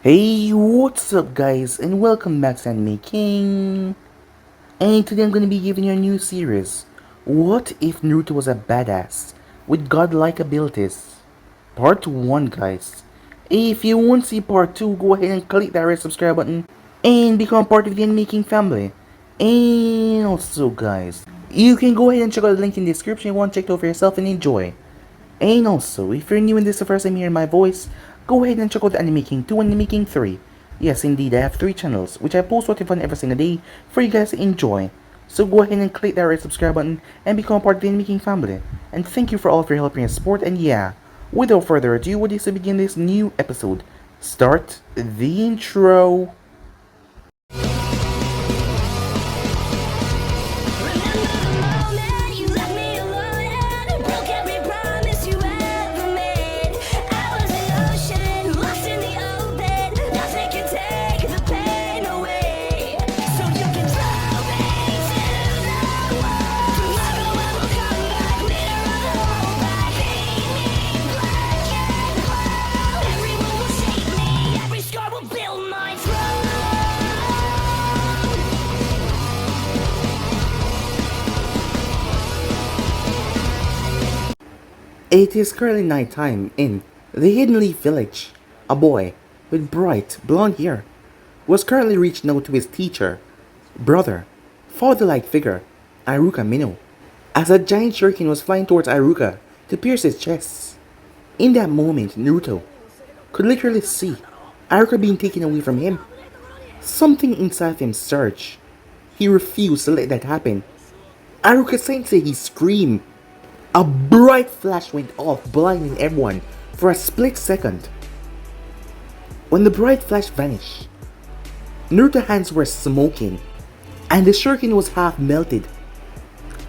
Hey, what's up guys, and welcome back to Anime King. And today I'm gonna be giving you a new series. What if Naruto was a badass with godlike abilities? Part 1 guys. If you want to see part 2, go ahead and click that red subscribe button and become part of the Anime King family. And also guys, you can go ahead and check out the link in the description if you want to check it out for yourself and enjoy. And also, if you're new and this is the first time hearing my voice, go ahead and check out the Anime King 2 and Anime King 3. Yes, indeed, I have 3 channels, which I post what fun every single day for you guys to enjoy. So go ahead and click that red subscribe button and become part of the Anime King family. And thank you for all of your help and support, and yeah, without further ado, what is to begin this new episode? Start the intro. It is currently nighttime in the Hidden Leaf Village. A boy with bright blonde hair was currently reaching out to his teacher, brother, father-like figure, Iruka Mino, as a giant shuriken was flying towards Iruka to pierce his chest. In that moment, Naruto could literally see Iruka being taken away from him. Something inside him surged. He refused to let that happen. Iruka sensei, he screamed. A bright flash went off, blinding everyone for a split second. When the bright flash vanished, Naruto's hands were smoking, and the shuriken was half melted.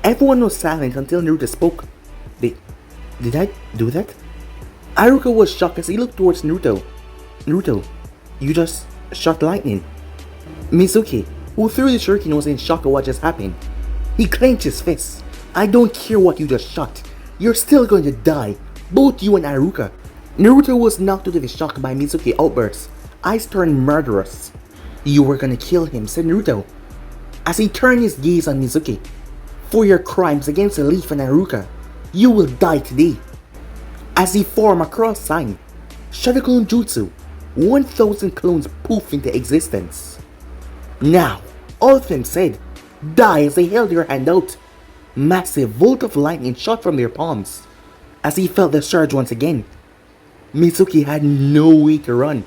Everyone was silent until Naruto spoke. Did I do that? Iruka was shocked as he looked towards Naruto. Naruto, you just shot lightning. Mizuki, who threw the shuriken, was in shock at what just happened. He clenched his fists. I don't care what you just shot. You're still going to die. Both you and Iruka. Naruto was knocked out of his shock by Mizuki's outburst. Eyes turned murderous. You were gonna kill him, said Naruto, as he turned his gaze on Mizuki. For your crimes against the Leaf and Iruka, you will die today. As he formed a cross sign, Shadow Jutsu, 1,000 clones poof into existence. Now, all of them said, die, as they held their hand out. Massive volt of lightning shot from their palms. As he felt the surge once again, Mizuki had no way to run,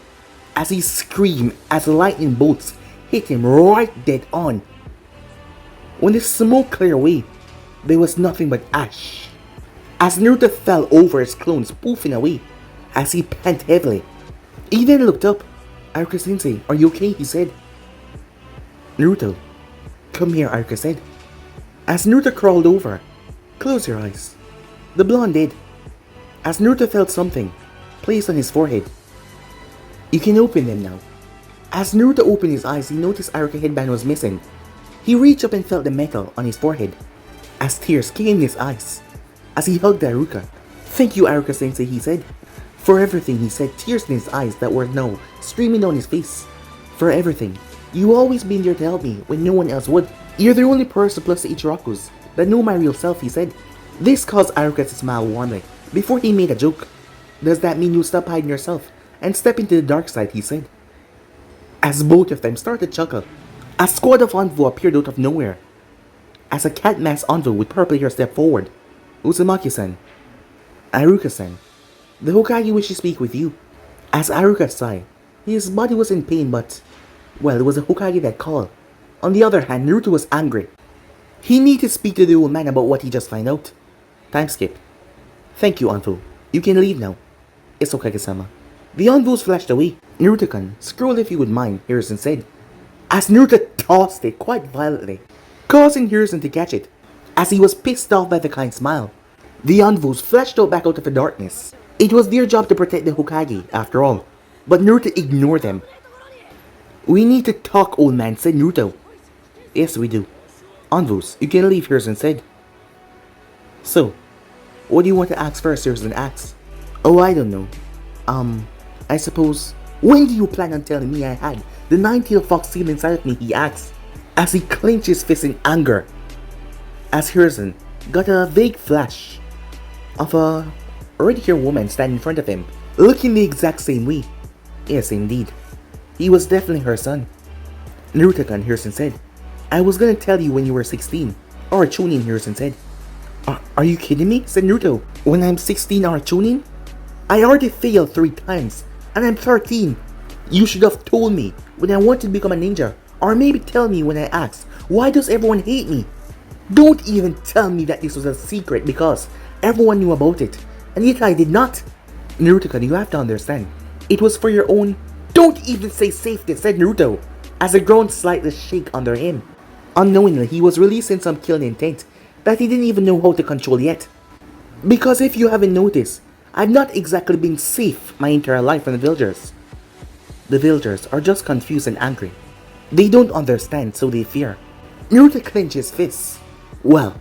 as he screamed as the lightning bolts hit him right dead on. When the smoke cleared away, there was nothing but ash. As Naruto fell over, his clones poofing away as he panted heavily. He then looked up. Iruka Sensei, are you okay? He said. Naruto, come here, Iruka said. As Naruto crawled over, close your eyes. The blonde did. As Naruto felt something placed on his forehead. You can open them now. As Naruto opened his eyes, he noticed Iruka's headband was missing. He reached up and felt the metal on his forehead, as tears came in his eyes, as he hugged Iruka. Thank you, Iruka Sensei, he said. For everything, he said, tears in his eyes that were now streaming down his face. For everything. You always been there to help me when no one else would. You're the only person plus the Ichirakus that know my real self, he said. This caused Iruka to smile warmly before he made a joke. Does that mean you stop hiding yourself and step into the dark side, he said. As both of them started to chuckle, a squad of Anvo appeared out of nowhere. As a cat-masked Anvo with purple hair stepped forward. Uzumaki-san, Iruka-san, the Hokage wishes to speak with you. As Iruka sighed, his body was in pain, but, well, it was the Hokage that called. On the other hand, Naruto was angry. He needed to speak to the old man about what he just found out. Time skip. Thank you, Anvo. You can leave now. It's Hokage-sama. The Anvos flashed away. Naruto-kun, scroll if you would mind, Hiruzen said. As Naruto tossed it quite violently, causing Hiruzen to catch it. As he was pissed off by the kind smile, the Anvos flashed out back out of the darkness. It was their job to protect the Hokage, after all, but Naruto ignored them. We need to talk, old man, said Naruto. Yes, we do. Anvos, you can leave, Hiruzen said. So, what do you want to ask first, Hiruzen asked. Oh, I don't know. I suppose When do you plan on telling me I had the nine-tailed fox sealed inside of me, he asks, as he clenched his fist in anger. As Hiruzen got a vague flash of a red-haired woman standing in front of him, looking the exact same way. Yes, indeed. He was definitely her son. Naruto-kun, Hiruzen said. I was gonna tell you when you were 16. Or Chunin, Hiruzen said. Are you kidding me? Said Naruto. When I'm 16 or Chunin? I already failed 3 times. And I'm 13. You should have told me when I wanted to become a ninja. Or maybe tell me when I asked, why does everyone hate me? Don't even tell me that this was a secret because everyone knew about it. And yet I did not. Naruto-kun, you have to understand. It was for your own... Don't even say safety, said Naruto, as the ground slightly shook under him. Unknowingly, he was releasing some killing intent that he didn't even know how to control yet. Because if you haven't noticed, I've not exactly been safe my entire life from the villagers. The villagers are just confused and angry. They don't understand, so they fear. Naruto clenched his fists. Well,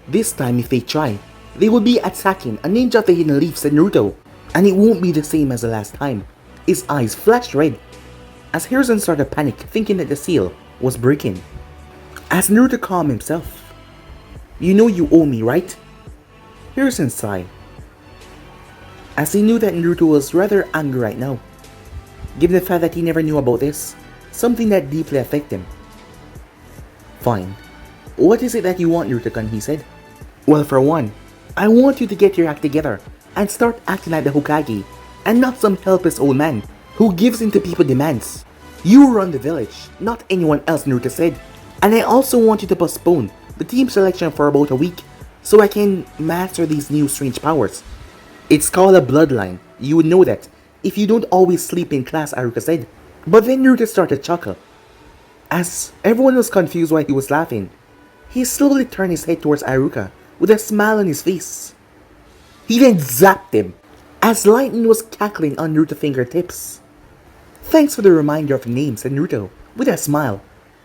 this time if they try, they will be attacking a ninja of the hidden leaf, said Naruto. And it won't be the same as the last time. His eyes flashed red as Hiruzen started to panic, thinking that the seal was breaking. As Naruto calmed himself. You know you owe me, right? Hiruzen sighed, as he knew that Naruto was rather angry right now, given the fact that he never knew about this, something that deeply affected him. Fine. What is it that you want, Naruto-kun, he said. Well, for one, I want you to get your act together and start acting like the Hokage, and not some helpless old man who gives in to people's demands. You run the village, not anyone else, Naruto said. And I also want you to postpone the team selection for about a week so I can master these new strange powers. It's called a bloodline. You would know that if you don't always sleep in class, Aruka said. But then Naruto started to chuckle. As everyone was confused why he was laughing, he slowly turned his head towards Aruka with a smile on his face. He then zapped him as lightning was cackling on Naruto's fingertips. Thanks for the reminder of the name, said Naruto with a smile,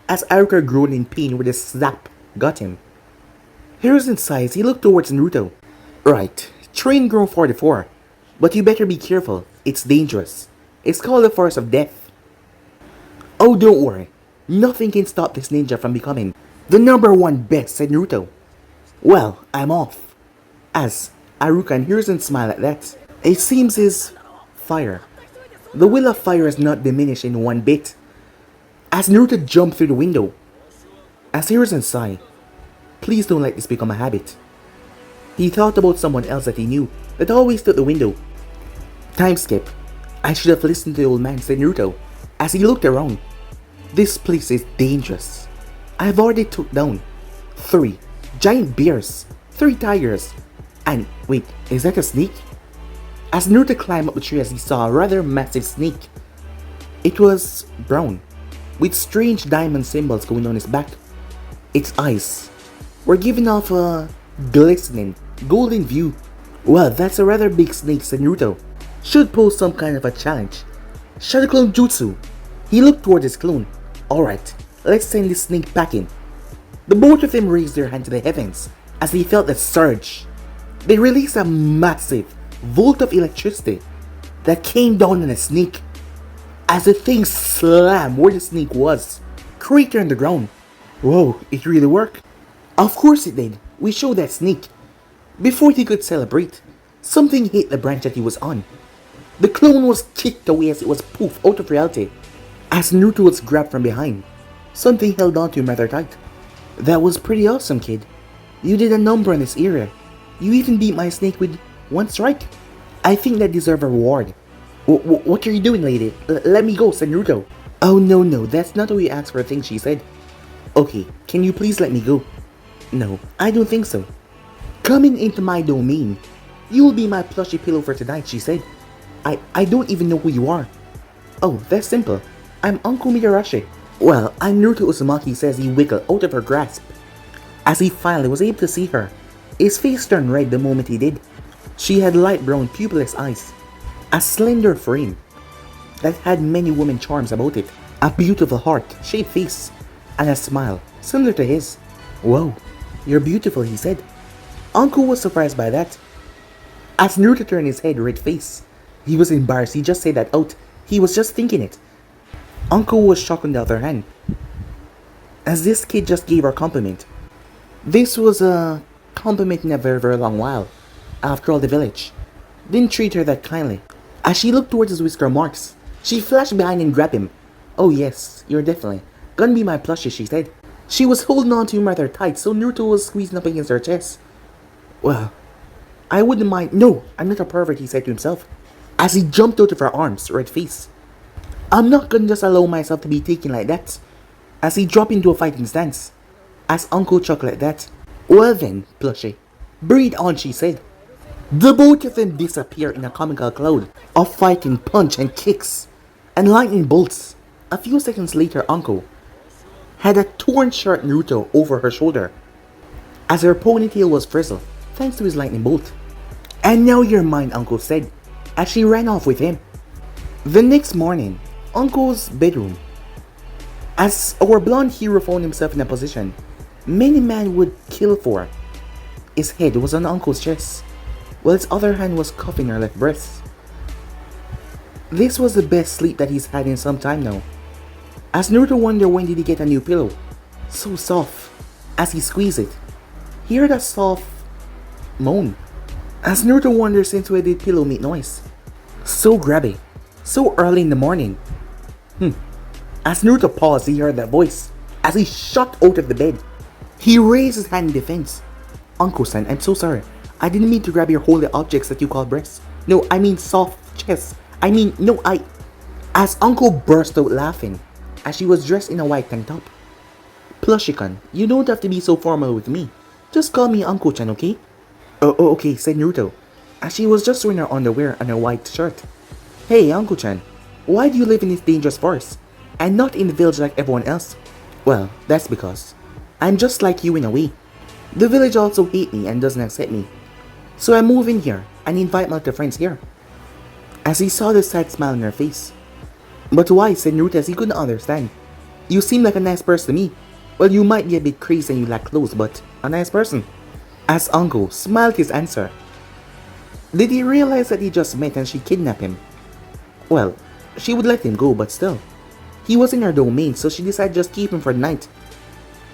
as Aruka groaned in pain where the zap got him. Hiruzen sighed as he looked towards Naruto. Right, train grown 44, but you better be careful, it's dangerous. It's called the Force of Death. Oh, don't worry, nothing can stop this ninja from becoming the #1 best, said Naruto. Well, I'm off. As Aruka and Hiruzen smiled at that. It seems his fire. The will of fire is not diminished in one bit. As Naruto jumped through the window. As Hiruzen sighed, please don't let this become a habit. He thought about someone else that he knew that always stood at the window. Time skip. I should have listened to the old man, said Naruto, as he looked around. This place is dangerous. I've already took down 3 giant bears, 3 tigers, and wait, is that a snake? As Naruto climbed up the tree as he saw a rather massive snake. It was brown, with strange diamond symbols going on its back. Its eyes were giving off a glistening, golden view. Well, that's a rather big snake, said Naruto. Should pose some kind of a challenge. Shadow Clone Jutsu. He looked toward his clone. Alright, let's send this snake packing. The both of them raised their hand to the heavens as they felt a surge. They released a massive volt of electricity that came down on the snake. As the thing slammed where the snake was, crater on the ground. Whoa, it really worked. Of course it did. We showed that snake. Before he could celebrate, something hit the branch that he was on. The clone was kicked away as it was poof out of reality. As Naruto was grabbed from behind, something held on to him rather tight. That was pretty awesome, kid. You did a number in this area. You even beat my snake with 1 strike. I think that deserves a reward. What are you doing, lady? Let me go, said Naruto. Oh no, that's not how you ask for a thing, she said. Okay, can you please let me go? No, I don't think so. Coming into my domain. You will be my plushy pillow for tonight, she said. I don't even know who you are. Oh, that's simple. I'm Uncle Mitarashi. Well, I'm Naruto Uzumaki, says he wiggled out of her grasp. As he finally was able to see her, his face turned red the moment he did. She had light brown pupilless eyes, a slender frame that had many woman charms about it, a beautiful heart-shaped face, and a smile similar to his. Whoa, you're beautiful, he said. Anko was surprised by that. As Naruto turned his head red face, he was embarrassed. He just said that out He was just thinking it. Anko was shocked on the other hand, as this kid just gave her a compliment. This was a compliment in a very very long while. After all, the village didn't treat her that kindly. As she looked towards his whisker marks, she flashed behind and grabbed him. Oh yes, you're definitely gonna be my plushie, she said. She was holding on to him rather tight, so Naruto was squeezing up against her chest. Well, I wouldn't mind. No, I'm not a pervert, he said to himself, as he jumped out of her arms, red face. I'm not gonna just allow myself to be taken like that. As he dropped into a fighting stance, as Uncle chuckled at that. Well then, plushie, breathe on, she said. The both of them disappeared in a comical cloud of fighting punch and kicks and lightning bolts. A few seconds later, Anko had a torn shirt Naruto over her shoulder, as her ponytail was frizzled thanks to his lightning bolt. And now you're mine, Anko said, as she ran off with him. The next morning, Anko's bedroom, as our blonde hero found himself in a position many men would kill for. His head was on Anko's chest, while his other hand was cuffing her left breast. This was the best sleep that he's had in some time now, as Naruto wondered when did he get a new pillow. So soft. As he squeezed it, he heard a soft moan. As Naruto wondered since when did pillow make noise. So grabby. So early in the morning. As Naruto paused, he heard that voice. As he shot out of the bed, he raised his hand in defense. Uncle-san, I'm so sorry. I didn't mean to grab your holy objects that you call breasts. No, I mean soft chest. As Uncle burst out laughing, as she was dressed in a white tank top. Plushie-kun, you don't have to be so formal with me. Just call me Uncle-chan, okay? Oh, okay, said Naruto, as she was just wearing her underwear and her white shirt. Hey, Uncle-chan, why do you live in this dangerous forest, and not in the village like everyone else? Well, that's because I'm just like you in a way. The village also hates me and doesn't accept me. So I move in here and invite my other friends here. As he saw the sad smile on her face. But why, said Naruto, as he couldn't understand. You seem like a nice person to me. Well, you might be a bit crazy and you lack clothes, but a nice person. As Anko smiled his answer. Did he realize that he just met and she kidnapped him? Well, she would let him go, but still. He was in her domain, so she decided to just keep him for the night.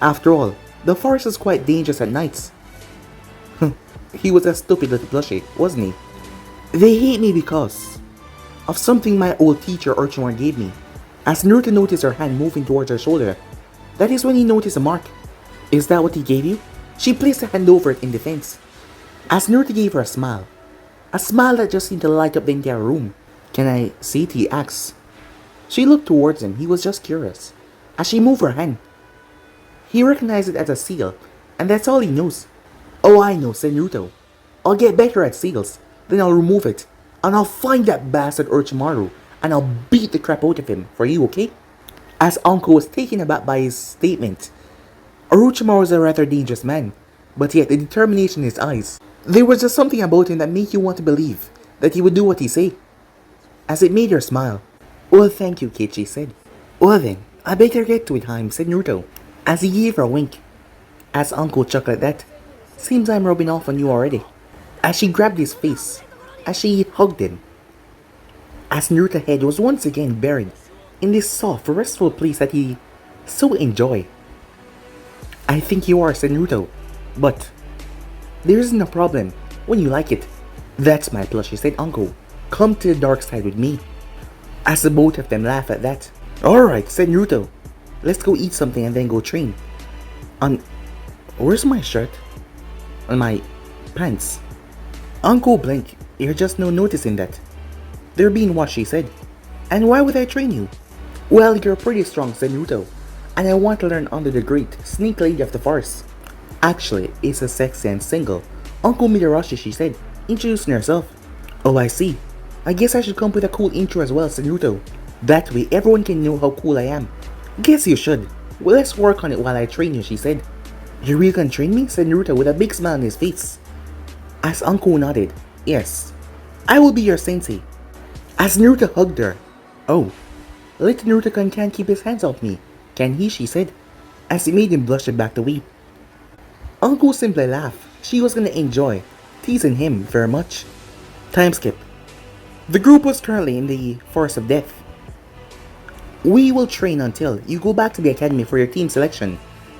After all, the forest is quite dangerous at nights. He was a stupid little plushie, wasn't he? They hate me because of something my old teacher Orochimaru gave me. As Naruto noticed her hand moving towards her shoulder, that is when he noticed a mark. Is that what he gave you? She placed her hand over it in defense. As Naruto gave her a smile that just seemed to light up the entire room. Can I see it? He asked. She looked towards him. He was just curious. As she moved her hand, he recognized it as a seal, and that's all he knows. Oh, I know, said Naruto. I'll get better at seals, then I'll remove it, and I'll find that bastard Orochimaru, and I'll beat the crap out of him for you, okay? As Anko was taken aback by his statement, Orochimaru was a rather dangerous man, but yet the determination in his eyes. There was just something about him that made you want to believe that he would do what he said. As it made her smile. Well, thank you, kid, she said. Well then, I better get to it, Haim, said Naruto, as he gave her a wink. As Anko chuckled at that. Seems I'm rubbing off on you already. As she grabbed his face, as she hugged him. As Naruto's head was once again buried in this soft, restful place that he so enjoyed. I think you are, said Naruto, but there isn't a problem when you like it. That's my plushie, said Anko. Come to the dark side with me. As the both of them laughed at that. Alright, said Naruto. Let's go eat something and then go train. Where's my shirt? On my pants. Anko blinked. You're just no noticing that. They're being washed, she said. And why would I train you? Well, you're pretty strong, said Naruto. And I want to learn under the great snake lady of the forest. Actually, it's a sexy and single Uncle Midarashi, she said, introducing herself. Oh, I see. I guess I should come with a cool intro as well, said Naruto. That way everyone can know how cool I am. Guess you should. Well, let's work on it while I train you, she said. You really can train me? Said Naruto with a big smile on his face. As Anko nodded. Yes. I will be your sensei. As Naruto hugged her. Oh. Little Naruto can't keep his hands off me. Can he? She said. As it made him blush and backed away. Anko simply laughed. She was gonna enjoy teasing him very much. Time skip. The group was currently in the Forest of Death. We will train until you go back to the academy for your team selection,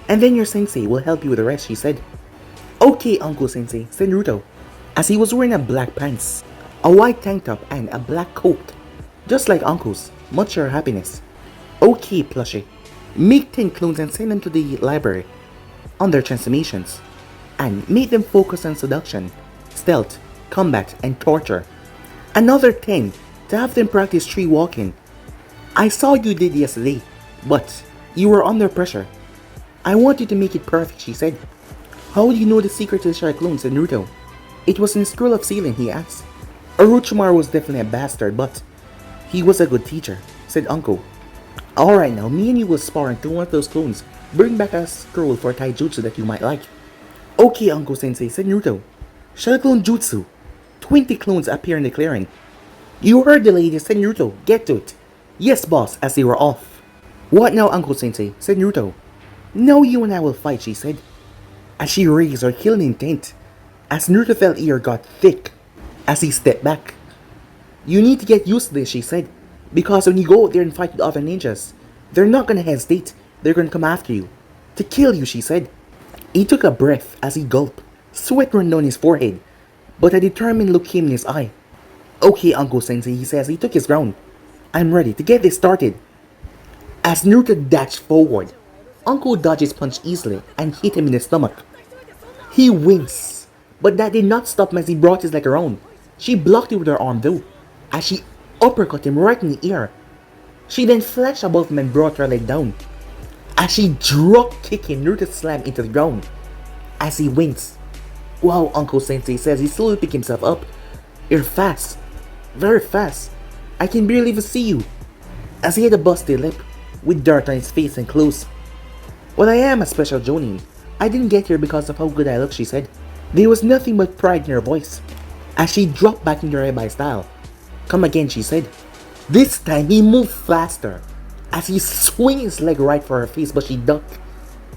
and then your sensei will help you with the rest, she said. Okay, Uncle Sensei, said Naruto, as he was wearing a black pants, a white tank top, and a black coat, just like Uncle's, much your happiness. Okay, plushie. Make 10 clones and send them to the library on their transformations, and make them focus on seduction, stealth, combat, and torture. Another 10 to have them practice tree walking. I saw you did yesterday, but you were under pressure. I want you to make it perfect, she said. How do you know the secret to the Shy Clones, said Naruto. It was in the Scroll of Sealing, he asked. Orochimaru was definitely a bastard, but he was a good teacher, said Anko. Alright now, me and you will spar until one of those clones bring back a scroll for taijutsu that you might like. Okay, Anko Sensei, said Naruto. Shadow Clone Jutsu. 20 clones appear in the clearing. You heard the lady, said Naruto. Get to it. Yes, boss, as they were off. What now, Uncle Sensei, said Naruto. Now you and I will fight, she said, as she raised her killing intent, as Naruto felt ear got thick, as he stepped back. You need to get used to this, she said, because when you go out there and fight with other ninjas, they're not gonna hesitate, they're gonna come after you. To kill you, she said. He took a breath as he gulped, sweat ran down his forehead, but a determined look came in his eye. Okay, Uncle Sensei, he says, he took his ground. I'm ready to get this started. As Naruto dashed forward, Anko dodged his punch easily and hit him in the stomach. He winced, but that did not stop him as he brought his leg around. She blocked it with her arm though, as she uppercut him right in the ear. She then flashed above him and brought her leg down. As she drop kicked him, Naruto slammed into the ground. As he winced. Wow, Uncle Sensei says he slowly picked himself up. You're fast. Very fast. I can barely even see you. As he had a busted lip, with dirt on his face and clothes. Well, I am a special Jonin. I didn't get here because of how good I look, she said. There was nothing but pride in her voice, as she dropped back into her by style. Come again, she said. This time he moved faster, as he swung his leg right for her face, but she ducked.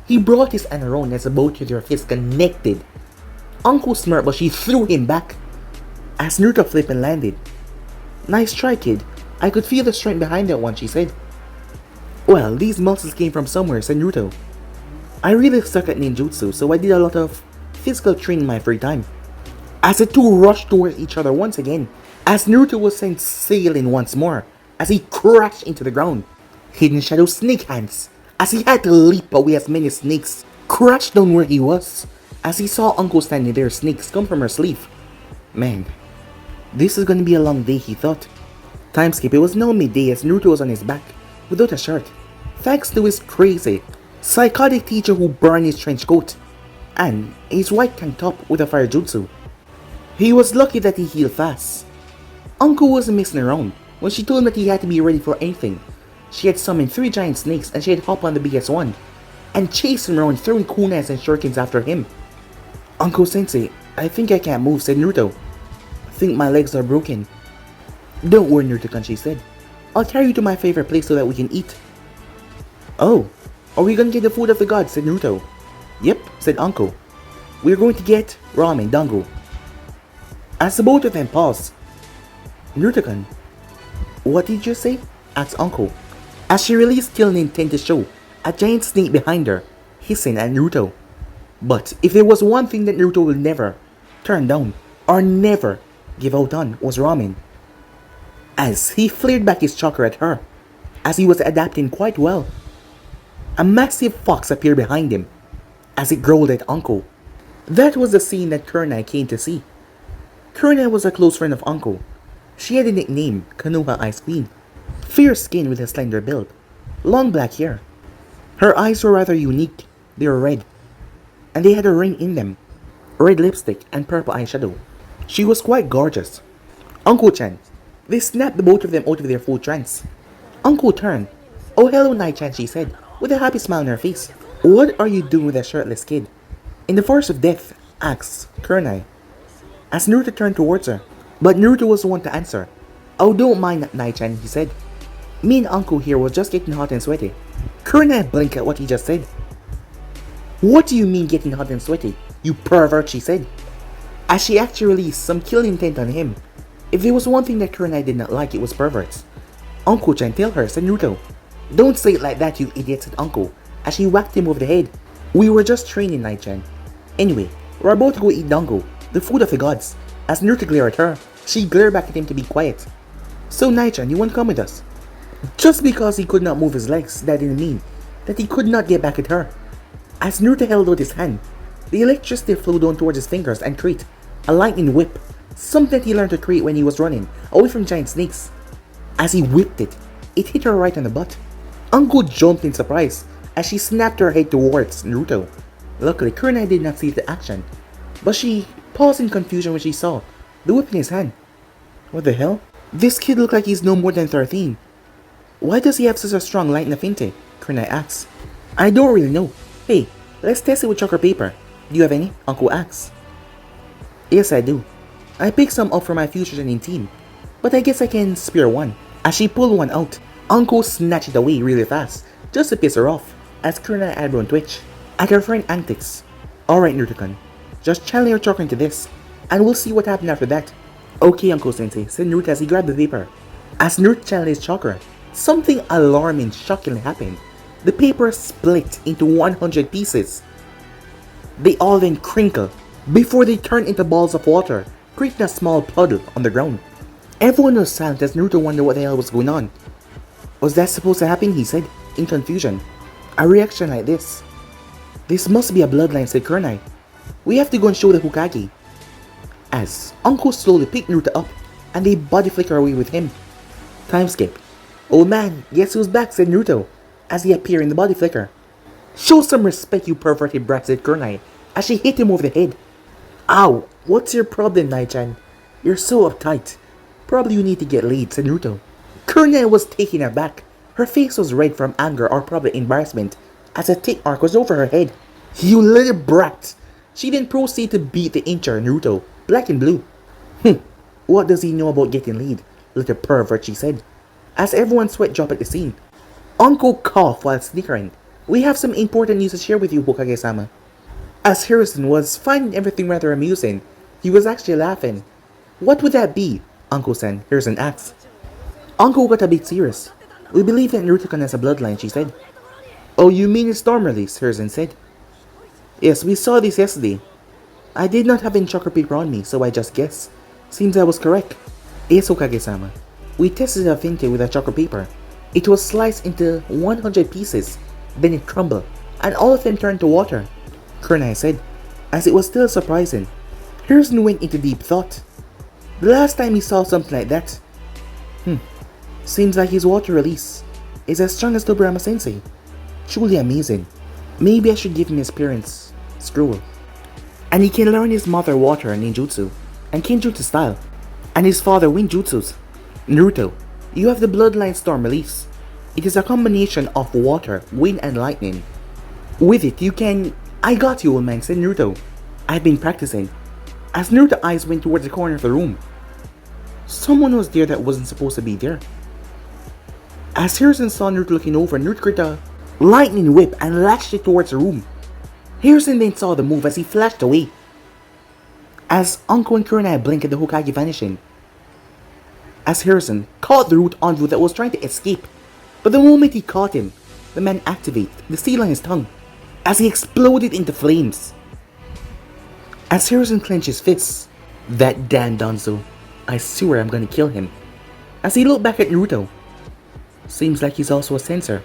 He brought his hand around as both of their fists connected. Uncle smirked, but she threw him back, as Naruto flipped and landed. Nice try, kid. I could feel the strength behind that one, she said. Well, these muscles came from somewhere, said Naruto. I really suck at ninjutsu, so I did a lot of physical training in my free time. As the two rushed towards each other once again, as Naruto was sent sailing once more, as he crashed into the ground. Hidden Shadow Snake Hands, as he had to leap away as many snakes crashed down where he was, as he saw Uncle standing there, snakes come from her sleeve. Man, this is gonna be a long day, he thought. Time skip, it was now midday as Naruto was on his back, without a shirt, thanks to his crazy, psychotic teacher who burned his trench coat, and his white tank top with a fire jutsu. He was lucky that he healed fast. Anko wasn't messing around when she told him that he had to be ready for anything. She had summoned 3 giant snakes and she had hopped on the biggest one, and chased him around throwing kunais and shurikens after him. Uncle Sensei, I think I can't move, said Naruto. I think my legs are broken. Don't worry, Naruto-kun, she said. I'll carry you to my favorite place so that we can eat. Oh, are we gonna get the food of the gods, said Naruto. Yep, said Anko. We're going to get ramen dango. As the both of them paused, Naruto-kun, what did you say? Asked Anko, as she released killing intent to show a giant snake behind her, hissing at Naruto. But if there was one thing that Naruto will never turn down or never give out on, was ramen. As he flared back his chakra at her, as he was adapting quite well. A massive fox appeared behind him, as it growled at Anko. That was the scene that Kurenai came to see. Kurenai was a close friend of Anko. She had a nickname, Konoha Ice Queen. Fierce skin with a slender build, long black hair. Her eyes were rather unique, they were red, and they had a ring in them, red lipstick and purple eyeshadow. She was quite gorgeous. Anko-chan, they snapped the both of them out of their full trance. Anko turned. Oh hello Nai-chan, she said, with a happy smile on her face. What are you doing with a shirtless kid? In the forest of death, asked Kurenai, as Naruto turned towards her. But Naruto was the one to answer. Oh, don't mind Nai-chan, he said. Me and Anko here was just getting hot and sweaty. Kurenai blinked at what he just said. What do you mean getting hot and sweaty, you pervert, she said, as she actually released some killing intent on him. If there was one thing that Kurenai did not like, it was perverts. Anko-chan, tell her, said Naruto. Don't say it like that, you idiot, said Anko, as she whacked him over the head. We were just training, Night-chan. Anyway, we're about to go eat dango, the food of the gods. As Naruto glared at her, she glared back at him to be quiet. So Night-chan, you want to come with us? Just because he could not move his legs, that didn't mean that he could not get back at her. As Naruto held out his hand, the electricity flowed down towards his fingers and created a lightning whip, something that he learned to create when he was running away from giant snakes. As he whipped it, it hit her right on the butt. Anko jumped in surprise as she snapped her head towards Naruto. Luckily, Kurenai did not see the action, but she paused in confusion when she saw the whip in his hand. What the hell? This kid looked like he's no more than 13. Why does he have such a strong lightning affinity? Kurenai asks. I don't really know. Hey, let's test it with chocolate paper. Do you have any? Anko asks. Yes, I do. I picked some up for my future training team, but I guess I can spare one. As she pulled one out, Anko snatched it away really fast, just to piss her off, as Kurenai eyebrow twitch at her friend antics. Alright, Naruto-kun, just channel your chakra into this, and we'll see what happened after that. Okay, Anko-sensei, said Naruto as he grabbed the paper. As Naruto channeled his chakra, something alarming shockingly happened. The paper split into 100 pieces. They all then crinkled before they turned into balls of water, creating a small puddle on the ground. Everyone was silent as Naruto wondered what the hell was going on. Was that supposed to happen? He said, in confusion. A reaction like this. This must be a bloodline, said Kurenai. We have to go and show the Hokage. As Anko slowly picked Naruto up and they body flicker away with him. Time skip. Oh man, guess who's back, said Naruto, as he appeared in the body flicker. Show some respect, you perverted brat, said Kurenai, as she hit him over the head. Ow, what's your problem, Night-chan? You're so uptight. Probably you need to get laid, said Naruto. Kurenai was taken aback. Her face was red from anger or probably embarrassment, as a tick mark was over her head. You little brat! She then proceeded to beat the incher Naruto, black and blue. What does he know about getting laid? Little pervert, she said, as everyone's sweat dropped at the scene. Anko coughed while snickering. We have some important news to share with you, Hokage-sama. As Harrison was finding everything rather amusing, he was actually laughing. What would that be? Anko-san, Harrison asked. Anko got a bit serious. We believe that Naruto-kun has a bloodline, she said. Oh, you mean it's storm release, Harrison said. Yes, we saw this yesterday. I did not have any chocolate paper on me, so I just guessed. Seems I was correct. Yes, Hokage-sama. We tested the affinity with a chocolate paper. It was sliced into 100 pieces, then it crumbled, and all of them turned to water, Kurenai said, as it was still surprising. Harrison went into deep thought. The last time he saw something like that. Seems like his water release is as strong as Tobirama Sensei. Truly amazing. Maybe I should give him his parents' scroll. And he can learn his mother water and ninjutsu, and kenjutsu style, and his father wind jutsus. Naruto, you have the bloodline storm release. It is a combination of water, wind and lightning. With it you can... I got you, old man, said Naruto. I've been practicing. As Naruto's eyes went towards the corner of the room, someone was there that wasn't supposed to be there. As Harrison saw Naruto looking over, Naruto created a lightning whip and lashed it towards the room. Harrison then saw the move as he flashed away. As Anko and Kurenai blinked at the Hokage vanishing. As Harrison caught the root envoy that was trying to escape, but the moment he caught him, the man activated the seal on his tongue as he exploded into flames. As Harrison clenched his fists, that damn Danzo, I swear I'm gonna kill him. As he looked back at Naruto, seems like he's also a censor.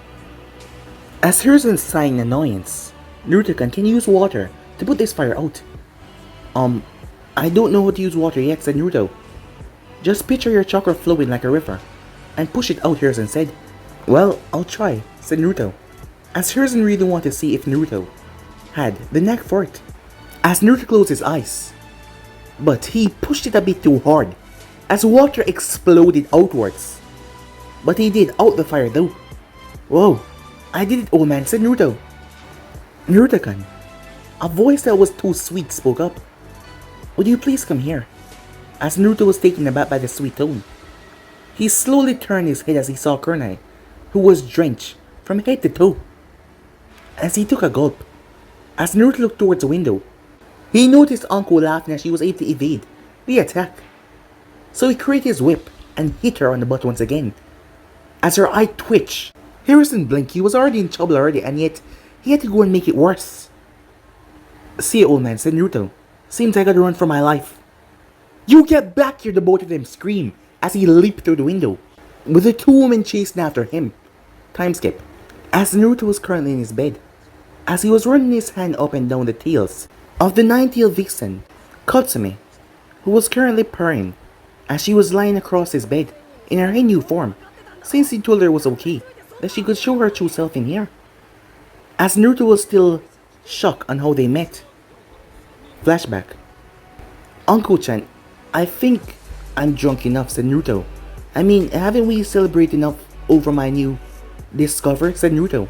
As Harrison sighing annoyance, Naruto-kun, can you use water to put this fire out? I don't know how to use water yet, said Naruto. Just picture your chakra flowing like a river, and push it out, Harrison said. Well, I'll try, said Naruto, as Harrison really wanted to see if Naruto had the knack for it. As Naruto closed his eyes, but he pushed it a bit too hard, as water exploded outwards. But he did out the fire though. Whoa, I did it, old man, said Naruto. Naruto-kun, a voice that was too sweet spoke up. Would you please come here? As Naruto was taken aback by the sweet tone, he slowly turned his head as he saw Kurenai, who was drenched from head to toe. As he took a gulp, as Naruto looked towards the window, he noticed Anko laughing as she was able to evade the attack. So he created his whip and hit her on the butt once again. As her eye twitched, Harrison blinked. He was already in trouble already, and yet he had to go and make it worse. "See ya, old man," said Naruto. "Seems I gotta run for my life." "You get back here!" the both of them screamed as he leaped through the window, with the two women chasing after him. Time skip. As Naruto was currently in his bed, as he was running his hand up and down the tails of the nine-tailed vixen, Katsumi, who was currently purring, as she was lying across his bed in her new form, since he told her it was okay, that she could show her true self in here. As Naruto was still shocked on how they met. Flashback. "Anko-chan, I think I'm drunk enough," said Naruto. "I mean, haven't we celebrated enough over my new discovery?" said Naruto.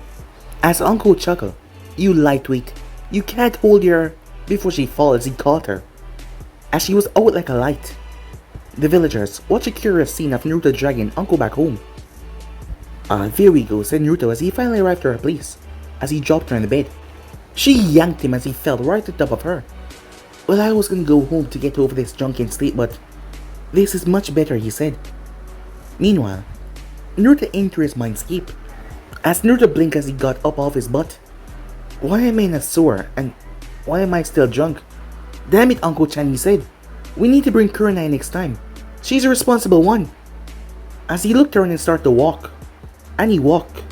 As Anko chuckled, "You lightweight, you can't hold your..." Before she falls, he caught her, as she was out like a light. The villagers watched a curious scene of Naruto dragging Anko back home. "There we go," said Naruto as he finally arrived to her place, as he dropped her in the bed. She yanked him as he fell right at the top of her. "Well, I was gonna go home to get over this drunken state, but this is much better," he said. Meanwhile, Naruto entered his mindscape, as Naruto blinked as he got up off his butt. "Why am I in a sewer, and why am I still drunk? Damn it, Anko-chan," he said. "We need to bring Kurenai next time. She's the responsible one." As he looked around and started to walk, and he walked.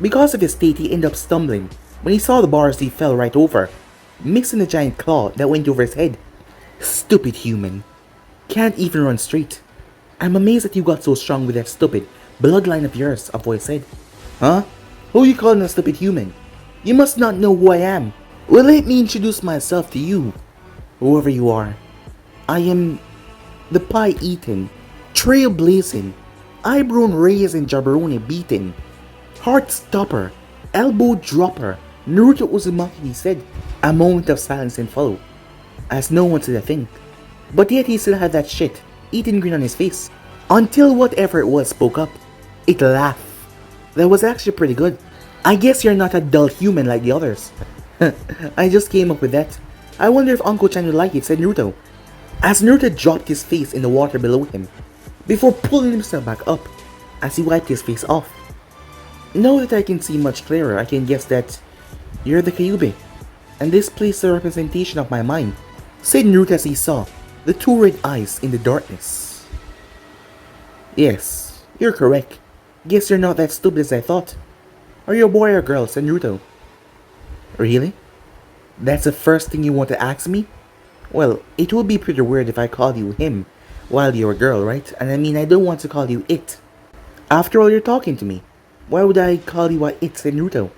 Because of his state, he ended up stumbling. When he saw the bars, he fell right over, missing the giant claw that went over his head. "Stupid human. Can't even run straight. I'm amazed that you got so strong with that stupid bloodline of yours," a voice said. "Huh? Who you calling a stupid human? You must not know who I am." "Well, let me introduce myself to you, whoever you are. I am the pie-eating, trailblazing, eyebrow-raising, jabroni beating, heart-stopper, elbow-dropper, Naruto Uzumaki," he said. A moment of silence then followed, as no one said a thing. But yet he still had that shit-eating grin on his face, until whatever it was spoke up. It laughed. That was actually pretty good. "I guess you're not a dull human like the others." "I just came up with that. I wonder if Anko-chan would like it," said Naruto, as Naruto dropped his face in the water below him, before pulling himself back up, as he wiped his face off. "Now that I can see much clearer, I can guess that you're the Kyuubi, and this place is a representation of my mind," said Naruto as he saw the two red eyes in the darkness. "Yes, you're correct. Guess you're not that stupid as I thought. Are you a boy or a girl?" said Naruto. "Really? That's the first thing you want to ask me? Well, it would be pretty weird if I called you him while you're a girl, right? And I mean, I don't want to call you it. After all, you're talking to me. Why would I call you a it?" said Naruto.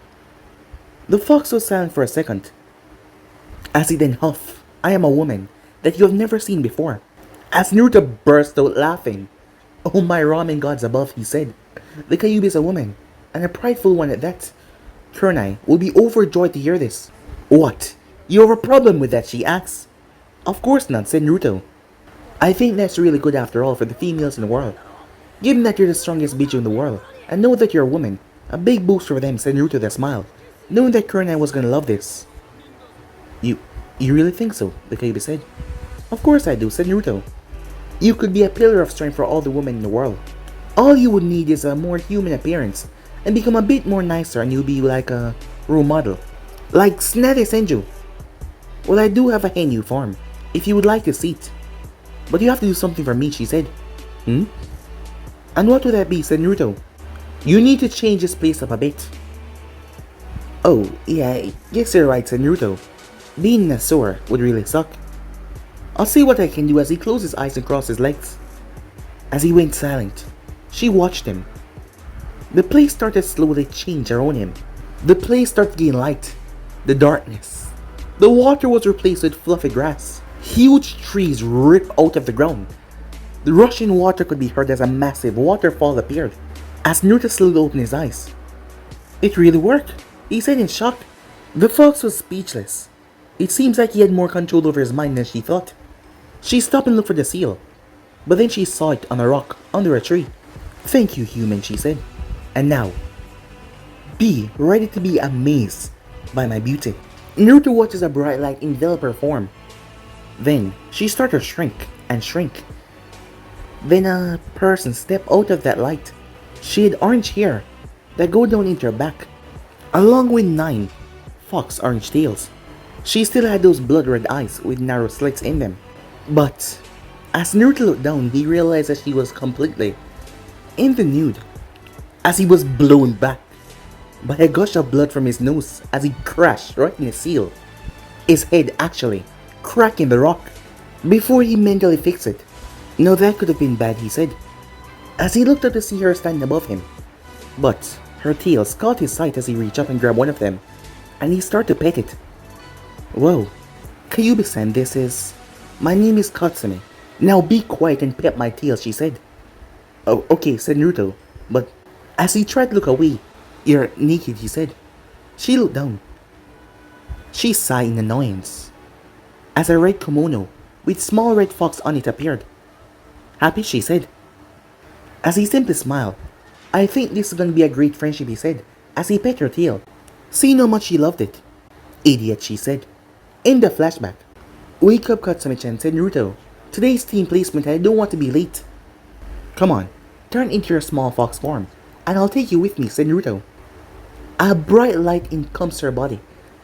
The fox was silent for a second, as he then huffed, "I am a woman that you have never seen before." As Naruto burst out laughing. "Oh my ramen gods above," he said. "The Kyuubi is a woman, and a prideful one at that." Kurenai will be overjoyed to hear this. "What? You have a problem with that?" she asked. "Of course not," said Naruto. "I think that's really good after all for the females in the world. Given that you're the strongest Biju in the world, and know that you're a woman, a big boost for them," said Naruto with a smile, knowing that Kurenai was gonna love this. You really think so?" the Kyuubi said. "Of course I do," said Naruto. "You could be a pillar of strength for all the women in the world. All you would need is a more human appearance, and become a bit more nicer, and you'll be like a role model. Like Tsunade Senju. Well, I do have a Henyu form, if you would like to see it. But you have to do something for me," she said. "Hmm? And what would that be?" said Naruto. "You need to change this place up a bit." "Oh, yeah, I guess you're right," said Naruto. "Being in a sewer would really suck. I'll see what I can do," as he closed his eyes and crossed his legs. As he went silent, she watched him. The place started slowly to change around him. The place started getting light. The darkness. The water was replaced with fluffy grass. Huge trees ripped out of the ground. The rushing water could be heard as a massive waterfall appeared, as Naruto slowly opened his eyes. "It really worked," he said in shock. The fox was speechless. It seems like he had more control over his mind than she thought. She stopped and looked for the seal, but then she saw it on a rock under a tree. "Thank you, human," she said. "And now, be ready to be amazed by my beauty." Naruto watches a bright light envelop her form. Then she started to shrink and shrink. Then a person stepped out of that light. She had orange hair that go down into her back, along with 9 fox orange tails. She still had those blood red eyes with narrow slits in them. But as Naruto looked down, he realized that she was completely in the nude, as he was blown back by a gush of blood from his nose as he crashed right in the seal, his head actually cracking the rock before he mentally fixed it. No, that could have been bad, he said, as he looked up to see her standing above him. But her tails caught his sight as he reached up and grabbed one of them, and he started to pet it. Whoa, Kyubi-san, this is... My name is Katsumi. Now be quiet and pet my tail, she said. Oh, okay, said Naruto, but as he tried to look away, you're naked, he said. She looked down. She sighed in annoyance as a red kimono with small red fox on it appeared. Happy, she said, as he simply smiled. I think this is gonna be a great friendship, he said, as he pet her tail. See how much she loved it. Idiot, she said. In the flashback. Wake up, Katsumi-chan, said Naruto. Today's team placement, I don't want to be late. Come on, turn into your small fox form, and I'll take you with me, said Naruto. A bright light comes to her body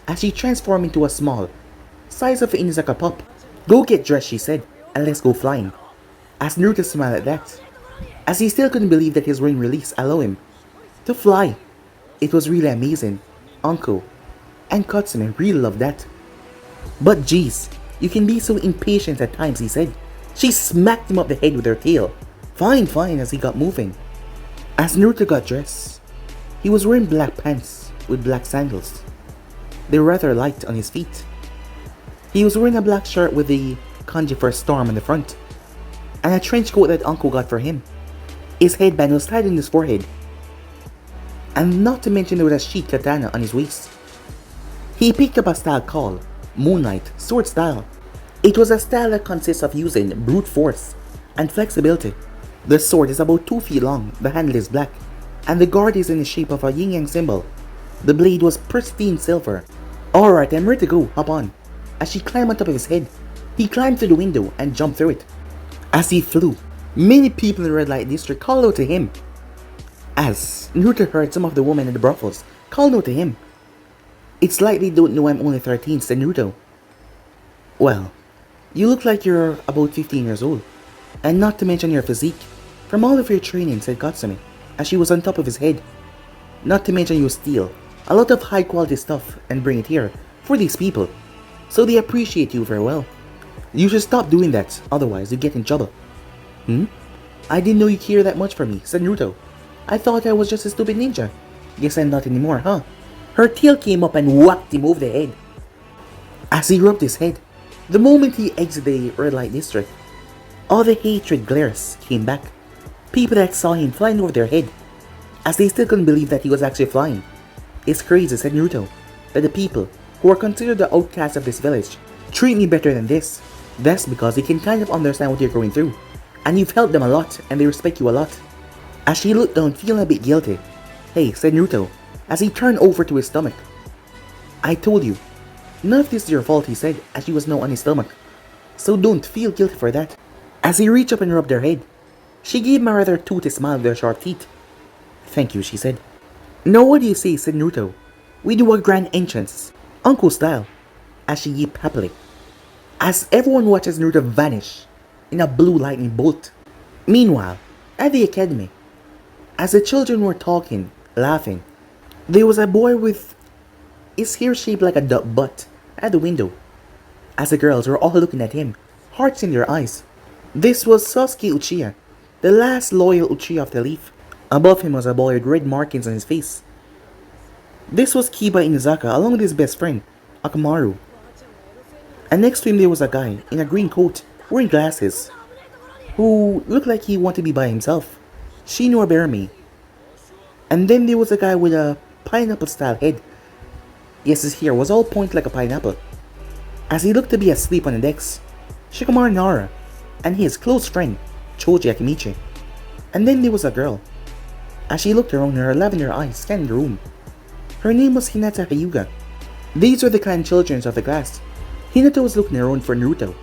as she transformed into a small, size of an Inazaka pup. Go get dressed, she said, and let's go flying. As Naruto smiled at that, as he still couldn't believe that his ring release allowed him to fly. It was really amazing. Anko and Katsumi really loved that. But jeez, you can be so impatient at times, he said. She smacked him up the head with her tail. Fine, fine, as he got moving. As Naruto got dressed, he was wearing black pants with black sandals. They were rather light on his feet. He was wearing a black shirt with the kanji for storm on the front, and a trench coat that Anko got for him. His headband was tied in his forehead, and not to mention there was a sheath katana on his waist. He picked up a style called Moonlight Sword Style. It was a style that consists of using brute force and flexibility. The sword is about 2 feet long, the handle is black, and the guard is in the shape of a yin-yang symbol. The blade was pristine silver. Alright, I'm ready to go, hop on. As she climbed on top of his head, he climbed through the window and jumped through it. As he flew, many people in the red light district called out to him. As Naruto heard some of the women in the brothels call out to him. It's like they don't know I'm only 13, said Naruto. Well, you look like you're about 15 years old, and not to mention your physique. From all of your training, said Katsumi, as she was on top of his head. Not to mention you steal a lot of high quality stuff and bring it here for these people, so they appreciate you very well. You should stop doing that, otherwise you get in trouble. I didn't know you care that much for me, said Naruto. I thought I was just a stupid ninja. Guess I'm not anymore, huh? Her tail came up and whacked him over the head. As he rubbed his head, the moment he exited the red light district, all the hatred glares came back. People that saw him flying over their head, as they still couldn't believe that he was actually flying. It's crazy, said Naruto, that the people who are considered the outcasts of this village treat me better than this. That's because they can kind of understand what you're going through, and you've helped them a lot and they respect you a lot. As she looked down, feeling a bit guilty. Hey, said Naruto, as he turned over to his stomach. I told you, none of this is your fault, he said, as she was now on his stomach. So don't feel guilty for that. As he reached up and rubbed her head, she gave him a rather toothy smile with her sharp teeth. Thank you, she said. Now what do you say, said Naruto. We do a grand entrance, Uncle style, as she yipped happily. As everyone watches Naruto vanish in a blue lightning bolt. Meanwhile, at the academy, as the children were talking, laughing, there was a boy with his hair shaped like a duck butt at the window. As the girls were all looking at him, hearts in their eyes. This was Sasuke Uchiha, the last loyal Uchiha of the Leaf. Above him was a boy with red markings on his face. This was Kiba Inazaka along with his best friend, Akamaru. And next to him there was a guy in a green coat, wearing glasses, who looked like he wanted to be by himself. Shinor Berami. And then there was a guy with a pineapple style head. Yes, his hair was all pointed like a pineapple. As he looked to be asleep on the decks, Shikamaru Nara and his close friend, Choji Akimichi. And then there was a girl. As she looked around, her lavender eyes scanned the room. Her name was Hinata Hyuga. These were the clan children of the class. Hinata was looking around for Naruto,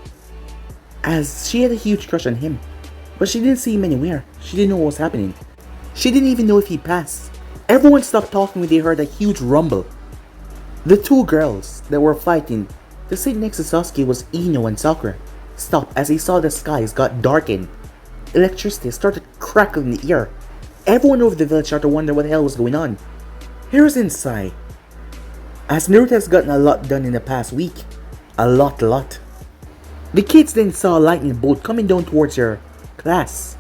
as she had a huge crush on him, but she didn't see him anywhere. She didn't know what was happening. She didn't even know if he passed. Everyone stopped talking when they heard a huge rumble. The two girls that were fighting to sit next to Sasuke was Ino and Sakura. Stopped as they saw the skies got darkened. Electricity started crackling in the air. Everyone over the village started to wonder what the hell was going on. Hiruzen sighed, as Naruto has gotten a lot done in the past week. A lot. The kids then saw a lightning bolt coming down towards their class.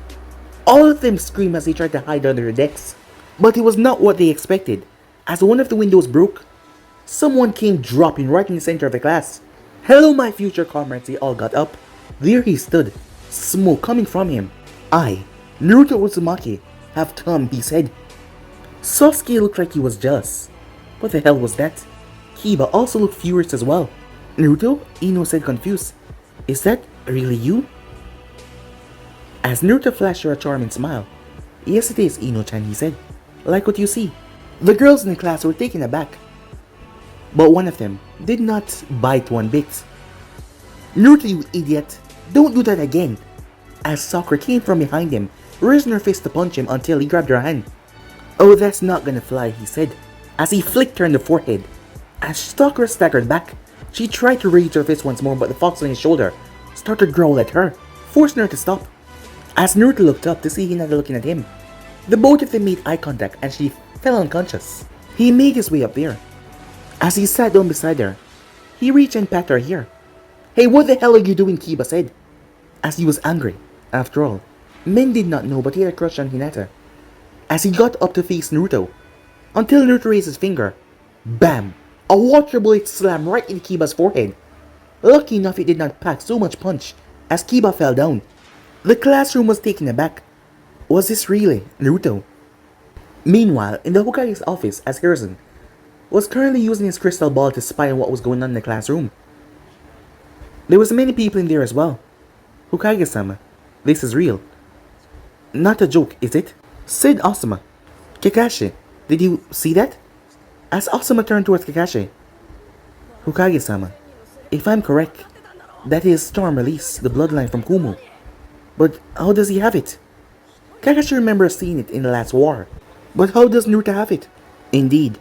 All of them screamed as they tried to hide under their decks. But it was not what they expected. As one of the windows broke, someone came dropping right in the center of the class. "Hello, my future comrades," they all got up. There he stood, smoke coming from him. "I, Naruto Uzumaki, have come," he said. Sasuke looked like he was jealous. What the hell was that? Kiba also looked furious as well. "Naruto?" Ino said, confused. "Is that really you?" As Naruto flashed her a charming smile. "Yes it is, Ino-chan," he said. "Like what you see." The girls in the class were taken aback, but one of them did not bite one bit. "Naruto, you idiot! Don't do that again!" As Sakura came from behind him, raising her fist to punch him until he grabbed her hand. "Oh, that's not gonna fly," he said, as he flicked her in the forehead. As Sakura staggered back, she tried to raise her fist once more, but the fox on his shoulder started to growl at her, forcing her to stop. As Naruto looked up to see Hinata looking at him, the both of them made eye contact and she fell unconscious. He made his way up there. As he sat down beside her, he reached and patted her hair. "Hey, what the hell are you doing?" Kiba said, as he was angry. After all, men did not know, but he had a crush on Hinata. As he got up to face Naruto, until Naruto raised his finger, bam! A water bullet slammed right in Kiba's forehead. Lucky enough it did not pack so much punch, as Kiba fell down. The classroom was taken aback. Was this really Naruto? Meanwhile, in the Hokage's office, as Hiruzen was currently using his crystal ball to spy on what was going on in the classroom. There was many people in there as well. "Hokage-sama, this is real. Not a joke, is it?" said Asuma. "Kakashi, did you see that?" As Asuma turned towards Kakashi. "Hokage-sama, if I'm correct, that is Storm Release, the bloodline from Kumo. But how does he have it?" Kakashi remembers seeing it in the last war. But how does Naruto have it? Indeed,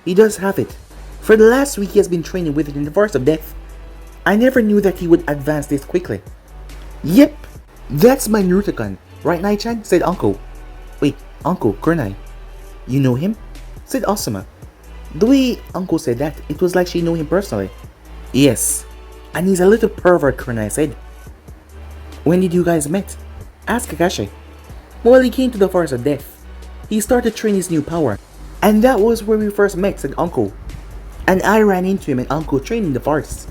he does have it. For the last week he has been training with it in the Forest of Death. I never knew that he would advance this quickly. "Yep, that's my Naruto-kun, right, Nai-chan?" said Anko. "Wait, Anko, Kurenai, you know him?" said Asuma. The way Anko said that, it was like she knew him personally. "Yes, and he's a little pervert," Kurenai said. "When did you guys meet?" asked Kakashi. "Well, he came to the Forest of Death. He started training his new power, and that was where we first met," said Anko. "And I ran into him and Anko training the forest,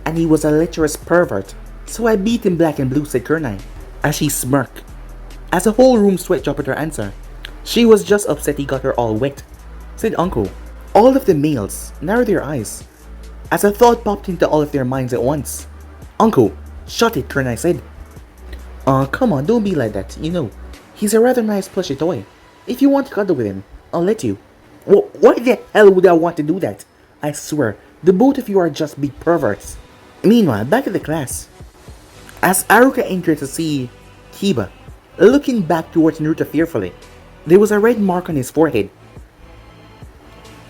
and he was a lecherous pervert, so I beat him black and blue," said Kurenai, as she smirked. As the whole room sweat dropped at her answer. "She was just upset he got her all wet," said Anko. All of the males narrowed their eyes, as a thought popped into all of their minds at once. "Anko, shut it," Kurenai said. Come on, don't be like that, you know. He's a rather nice plushy toy. If you want to cuddle with him, I'll let you." Why the hell would I want to do that? I swear, the both of you are just big perverts." Meanwhile, back at the class, as Aruka entered to see Kiba looking back towards Naruto fearfully, there was a red mark on his forehead.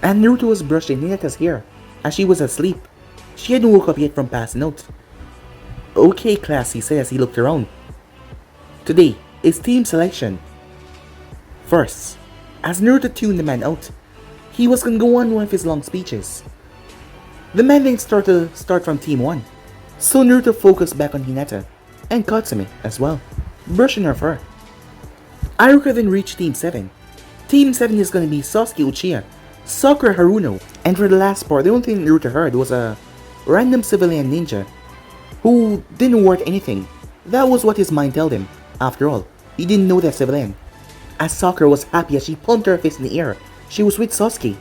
And Naruto was brushing Hinata's hair as she was asleep. She hadn't woke up yet from passing out. "Okay, class," he said as he looked around. "Today is team selection. First, as Naruto tuned the man out, he was gonna go on one of his long speeches. The man then started from Team 1, so Naruto focused back on Hinata and Katsumi as well, brushing her fur. Aruka then reached Team 7. Team 7 is gonna be Sasuke Uchiha, Sakura Haruno, and for the last part, the only thing Naruto heard was a random civilian ninja who didn't worth anything. That was what his mind told him. After all, he didn't know that civilian. As Sakura was happy as she pumped her fist in the air, she was with Sasuke.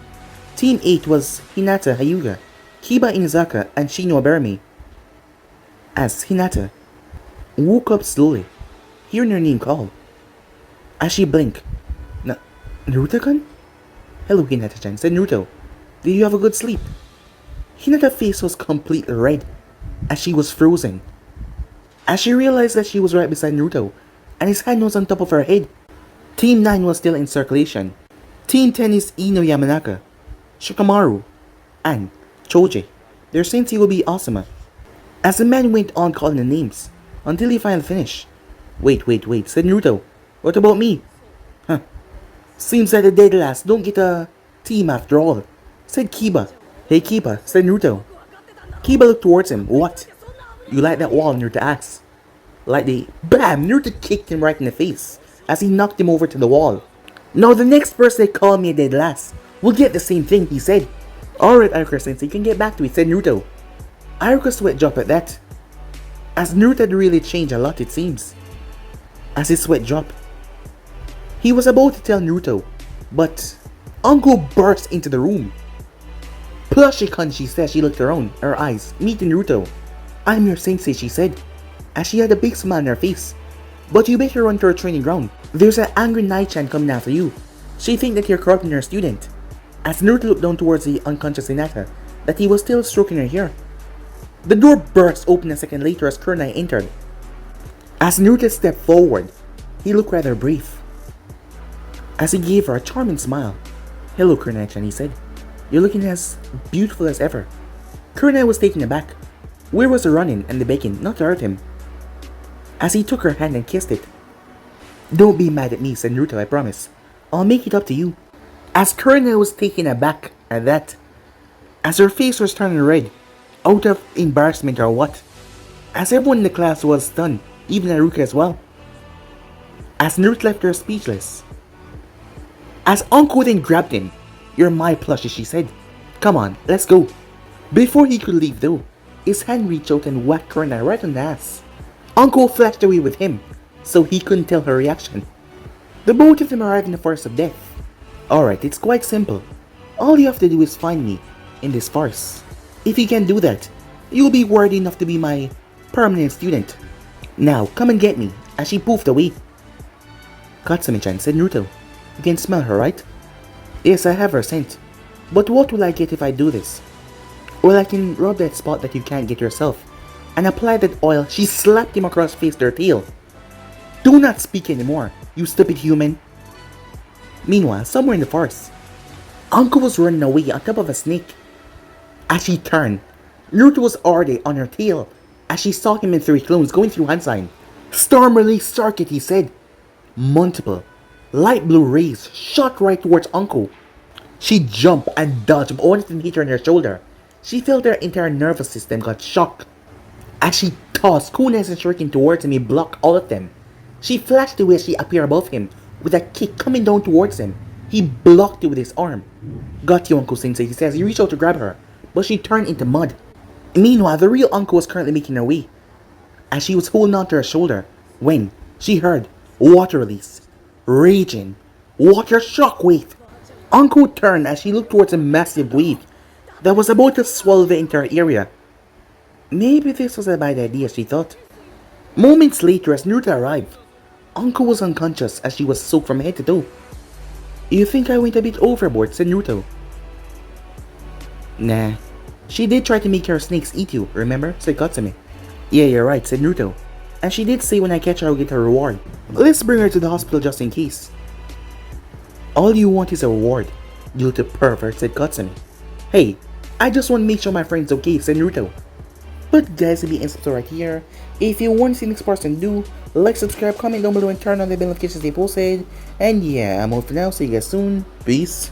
Team 8 was Hinata Hyuga, Kiba Inazaka, and Shino Aberami. As Hinata woke up slowly, hearing her name called. As she blinked, "Naruto-kun?" "Hello, Hinata-chan," said Naruto. "Did you have a good sleep?" Hinata's face was completely red, as she was frozen. As she realized that she was right beside Naruto, and his hand was on top of her head. Team 9 was still in circulation. Team 10 is Ino Yamanaka, Shikamaru, and Choji. Their sensei will be Asuma. As the man went on calling the names, until he finally finished. Wait, said Naruto. What about me? Huh. Seems that the dead last don't get a team after all, said Kiba. Hey Kiba, said Naruto. Kiba looked towards him. What? You like that wall? Naruto asked. Like the BAM! Naruto kicked him right in the face as he knocked him over to the wall. Now the next person they call me a dead last will get the same thing, he said. Alright, Iruka-sensei, you can get back to it, said Naruto. Iruka's sweat dropped at that. As Naruto had really changed a lot, it seems. As his sweat dropped, he was about to tell Naruto, but Anko burst into the room. Plushie-kun, she said. She looked around, her eyes meeting Naruto. I'm your sensei, she said, as she had a big smile on her face. But you better run to her training ground. There's an angry Night-chan coming after you. She thinks that you're corrupting her student. As Naruto looked down towards the unconscious Hinata, that he was still stroking her hair. The door burst open a second later as Kurenai entered. As Naruto stepped forward, he looked rather brief, as he gave her a charming smile. Hello, Kurenai-chan, he said. You're looking as beautiful as ever. Kurenai was taken aback. Where was the running and the begging not to hurt him? As he took her hand and kissed it. Don't be mad at me, said Naruto, I promise. I'll make it up to you. As Kurenai was taken aback at that, as her face was turning red, out of embarrassment or what, as everyone in the class was stunned, even Naruto as well. As Naruto left her speechless. As Anko then grabbed him. You're my plushie, she said. Come on, let's go. Before he could leave though, his hand reached out and whacked Kurenai right on the ass. Anko flashed away with him, so he couldn't tell her reaction. The both of them arrived in the forest of death. Alright, it's quite simple. All you have to do is find me in this forest. If you can do that, you'll be worthy enough to be my permanent student. Now, come and get me, as she poofed away. Katsumi-chan, said Naruto. You can smell her, right? Yes, I have her scent. But what will I get if I do this? Well, I can rub that spot that you can't get yourself, and apply that oil. She slapped him across face with her tail. Do not speak anymore, you stupid human. Meanwhile, somewhere in the forest, Anko was running away on top of a snake. As she turned, Naruto was already on her tail, as she saw him in 3 clones going through hand sign. Storm release circuit, he said. Multiple light blue rays shot right towards Anko. She jumped and dodged, but one of them hit her on her shoulder. She felt her entire nervous system got shocked. As she tossed Kunai's and Shuriken towards him, he blocked all of them. She flashed away as she appeared above him, with a kick coming down towards him. He blocked it with his arm. Got you, Anko-sensei, he says. He reached out to grab her, but she turned into mud. Meanwhile, the real Anko was currently making her way, as she was holding on to her shoulder, when she heard water release. Raging water shockwave. Anko turned as she looked towards a massive wave that was about to swallow the entire area. Maybe this was a bad idea, she thought. Moments later, as Naruto arrived, Anko was unconscious as she was soaked from head to toe. You think I went a bit overboard, said Naruto. Nah. She did try to make her snakes eat you, remember? Said Katsumi. Yeah, you're right, said Naruto. And she did say when I catch her I'll get a reward. Let's bring her to the hospital just in case. All you want is a reward, you little pervert, said Katsumi. Hey, I just want to make sure my friend's okay, said Naruto. But guys, it'll be instant right here. If you want to see the next person, do like, subscribe, comment down below, and turn on the bell notifications they posted. And yeah, I'm out for now. See you guys soon. Peace.